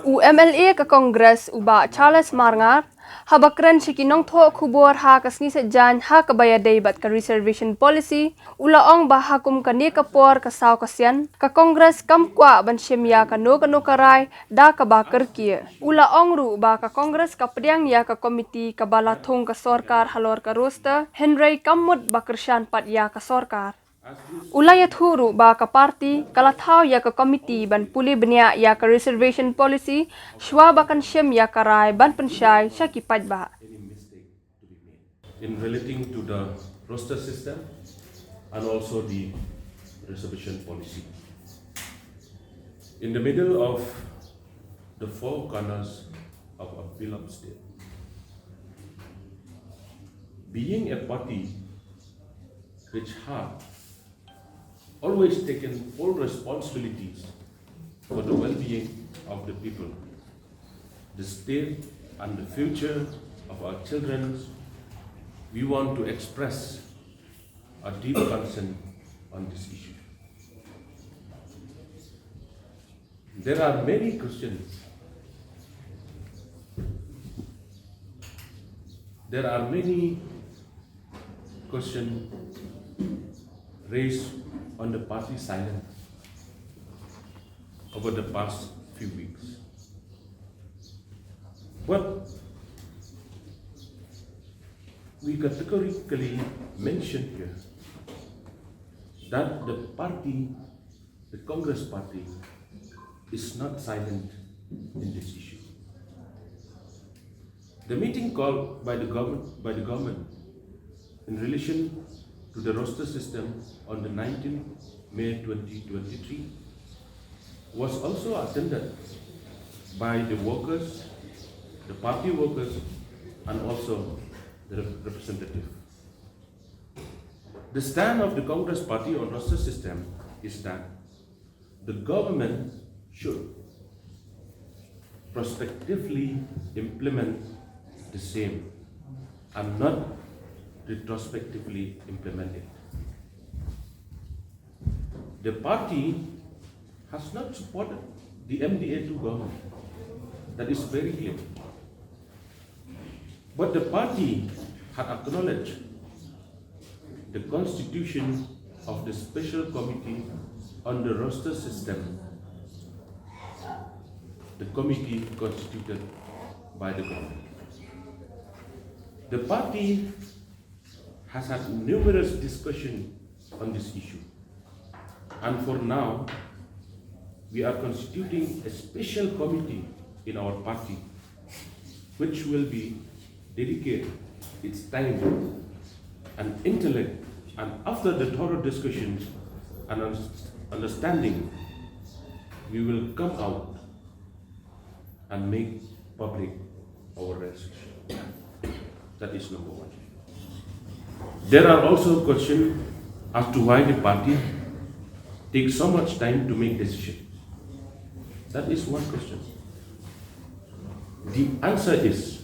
MLA ka Kongres uba Charles Marngar habakran sikinong tho khubor ha kasni se jan ha kabaya debat ka Reservation Policy ulaong ba hakum kani kapor ka saw kasyan ka Kongres kamkwa ban shemya ka no karai da ka bakar kia ulaong ru ba ka Kongres ka pryang ya ka komiti ka bala thong ka sarkar halor ka roster Henry kamut bakershan pat ya ka sarkar Ulayat huru ba ka party kalathaw ya ka committee ban puli bniah ya ka reservation policy shwa bakan shem ya karai ban pensyai syakipad ba. In relating to the roster system and also the reservation policy. In the middle of the four corners of a beloved state, being a party which had always taken full responsibilities for the well-being of the people, the state and the future of our children, we want to express a deep concern on this issue. There are many questions. There are many questions raised on the party silence over the past few weeks. But we categorically mention here that the party, the Congress party, is not silent in this issue. The meeting called by the government in relation to the roster system on the 19th May 2023 was also attended by the workers, the party workers, and also the representative. The stand of the Congress party on roster system is that the government should prospectively implement the same and not retrospectively implement it. The party has not supported the MDA2 government. That is very clear. But the party had acknowledged the constitution of the Special Committee on the Roster System, the committee constituted by the government. The party has had numerous discussions on this issue. And for now, we are constituting a special committee in our party, which will be dedicated its time and intellect, and after the thorough discussions and understanding, we will come out and make public our resolution. That is number one. There are also questions as to why the party takes so much time to make decisions. That is one question. The answer is,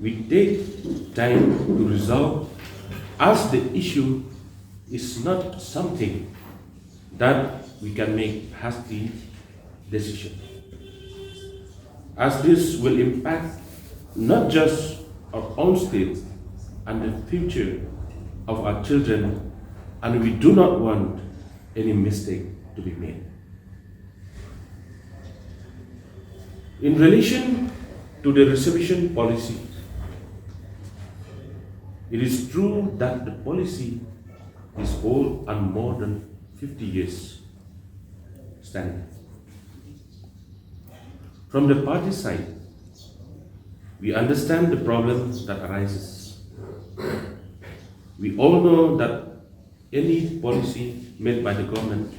we take time to resolve as the issue is not something that we can make hasty decision. As this will impact not just our own state and the future of our children, and we do not want any mistake to be made. In relation to the reservation policy, it is true that the policy is old and more than 50 years standing. From the party side, we understand the problem that arises. We all know that any policy made by the government,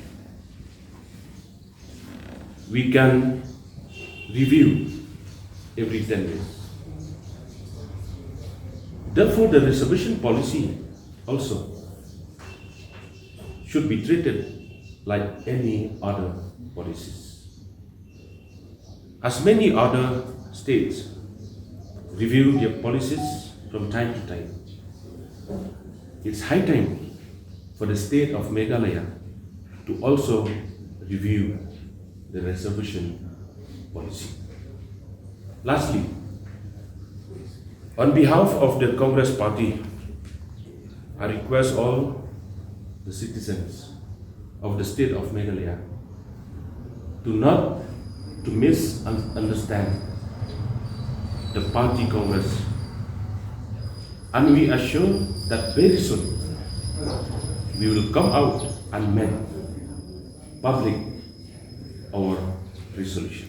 we can review every 10 days. Therefore, the reservation policy also should be treated like any other policies. As many other states review their policies from time to time, it's high time for the state of Meghalaya to also review the reservation policy. Lastly, on behalf of the Congress Party, I request all the citizens of the state of Meghalaya to misunderstand the party Congress, and we assure that very soon we will come out and make public our resolution.